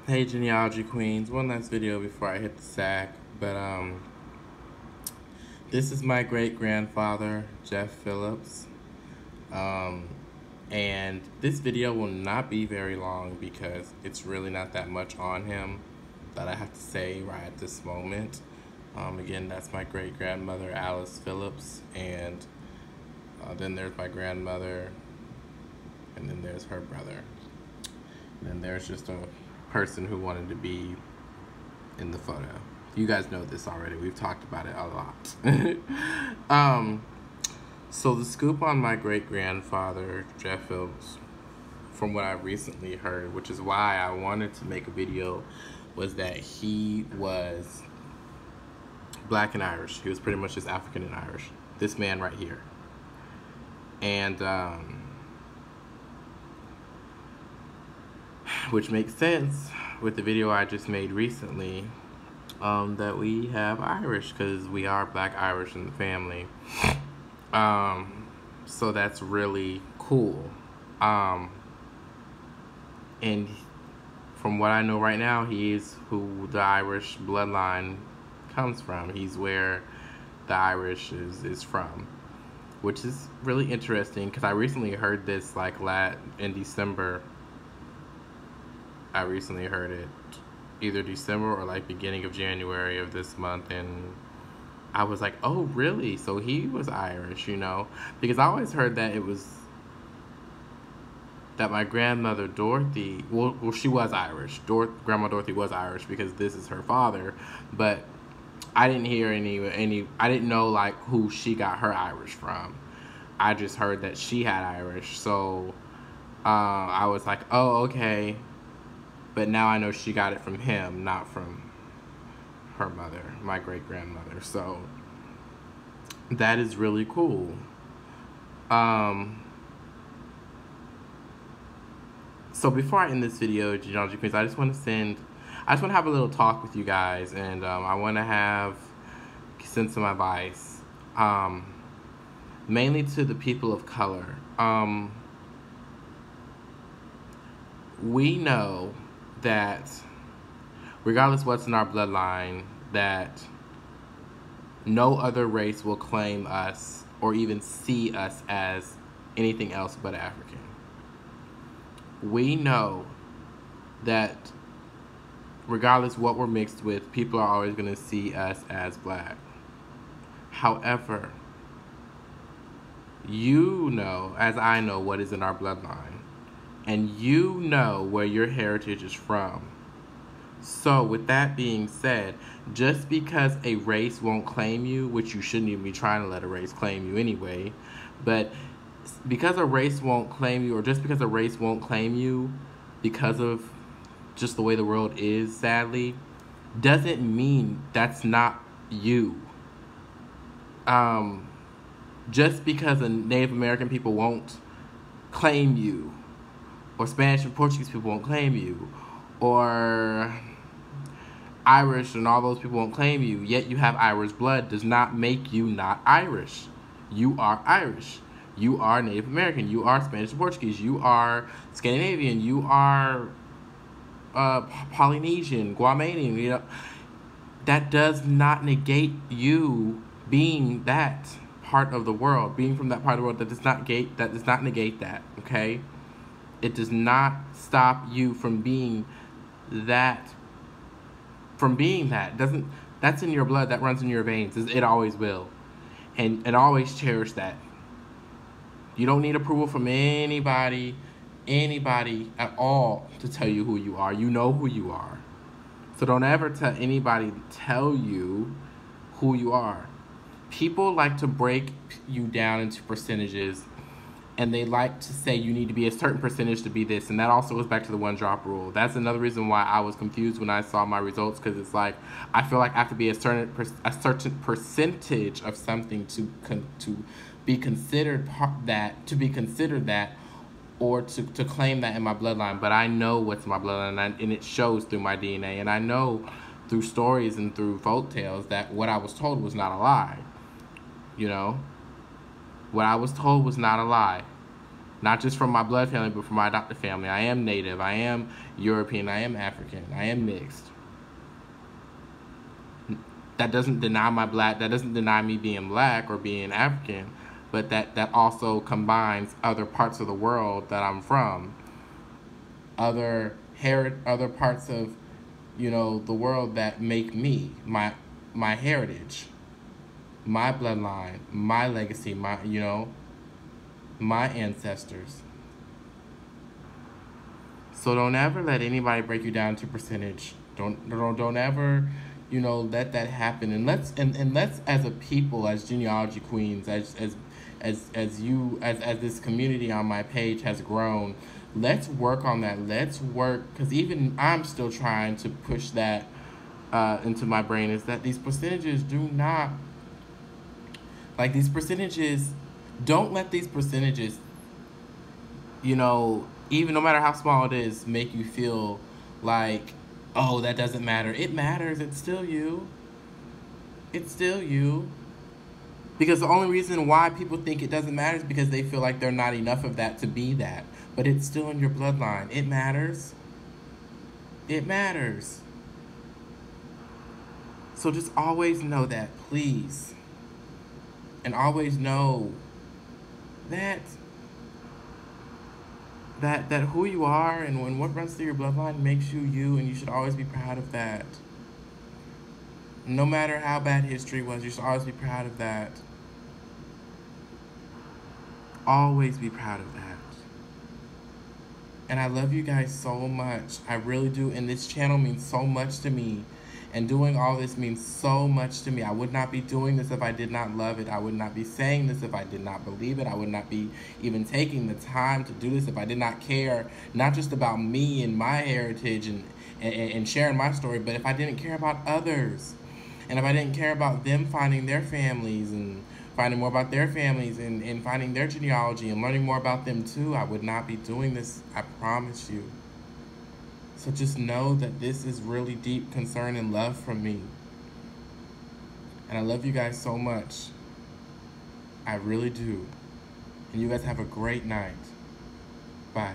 Hey genealogy queens, one last video before I hit the sack. But this is my great grandfather, Jeff Phillips. Um, and this video will not be very long because it's really not that much on him that I have to say right at this moment. Again, that's my great grandmother, Alice Phillips, and then there's my grandmother, and then there's her brother. And then there's just a person who wanted to be in the photo. You guys know this already. We've talked about it a lot. So the scoop on my great-grandfather, Jeff Phillips, from what I recently heard, which is why I wanted to make a video, was that he was black and Irish. He was pretty much just African and Irish. This man right here. And, which makes sense with the video I just made recently, that we have Irish, because we are black Irish in the family. So that's really cool. And from what I know right now, he is who the Irish bloodline comes from. He's where the Irish is from, which is really interesting, because I recently heard this in December. I recently heard it either December or beginning of January of this month, and I was like, oh really? So he was Irish, because I always heard that it was that my grandmother Dorothy, well she was Irish. Grandma Dorothy was Irish because this is her father, but I didn't hear I didn't know who she got her Irish from. I just heard that she had Irish, so I was like, oh okay. But now I know she got it from him, not from her mother, my great-grandmother. So that is really cool. So before I end this video, genealogy queens, I just want to have a little talk with you guys, and I want to send some advice, mainly to the people of color. We know that regardless what's in our bloodline, that no other race will claim us or even see us as anything else but African. We know that regardless what we're mixed with, people are always going to see us as black. However, you know, as I know, what is in our bloodline. And you know where your heritage is from. So with that being said, just because a race won't claim you, which you shouldn't even be trying to let a race claim you anyway, but because a race won't claim you, or just because a race won't claim you because of just the way the world is, sadly, doesn't mean that's not you. Just because a Native American people won't claim you, or Spanish and Portuguese people won't claim you, or Irish and all those people won't claim you, yet you have Irish blood, does not make you not Irish. You are Irish. You are Native American. You are Spanish and Portuguese. You are Scandinavian. You are Polynesian, Guamanian. That does not negate you being that part of the world, being from that part of the world. That does not negate that. Okay. It does not stop you from being that. That's in your blood. That runs in your veins. It always will, and always cherish that. You don't need approval from anybody at all to tell you who you are. You know who you are. So don't ever tell anybody to tell you who you are. People like to break you down into percentages, and they like to say you need to be a certain percentage to be this, and that also goes back to the one-drop rule. That's another reason why I was confused when I saw my results, because it's like I feel like I have to be a certain percentage of something to be considered that, or to claim that in my bloodline. But I know what's in my bloodline, and it shows through my DNA, and I know through stories and through folk tales that what I was told was not a lie. What I was told was not a lie. Not just from my blood family, but from my adopted family. I am Native. I am European. I am African. I am mixed. That doesn't deny that doesn't deny me being black or being African, but that also combines other parts of the world that I'm from, other parts of, the world that make me, my heritage, my bloodline, my legacy, my ancestors. So don't ever let anybody break you down to percentage. Don't ever, let that happen. And let's as a people, as genealogy queens, as this community on my page has grown, let's work on that. Let's work, because even I'm still trying to push that into my brain, is that these percentages don't let these percentages, even no matter how small it is, make you feel like, oh, that doesn't matter. It matters. It's still you. It's still you. Because the only reason why people think it doesn't matter is because they feel like they're not enough of that to be that. But it's still in your bloodline. It matters. It matters. So just always know that, please. And always know that who you are and what runs through your bloodline makes you you, and you should always be proud of that. No matter how bad history was, you should always be proud of that. Always be proud of that. And I love you guys so much. I really do. And this channel means so much to me. And doing all this means so much to me. I would not be doing this if I did not love it. I would not be saying this if I did not believe it. I would not be even taking the time to do this if I did not care, not just about me and my heritage and sharing my story, but if I didn't care about others. And if I didn't care about them finding their families and finding more about their families and finding their genealogy and learning more about them too, I would not be doing this. I promise you. So just know that this is really deep concern and love from me. And I love you guys so much. I really do. And you guys have a great night. Bye.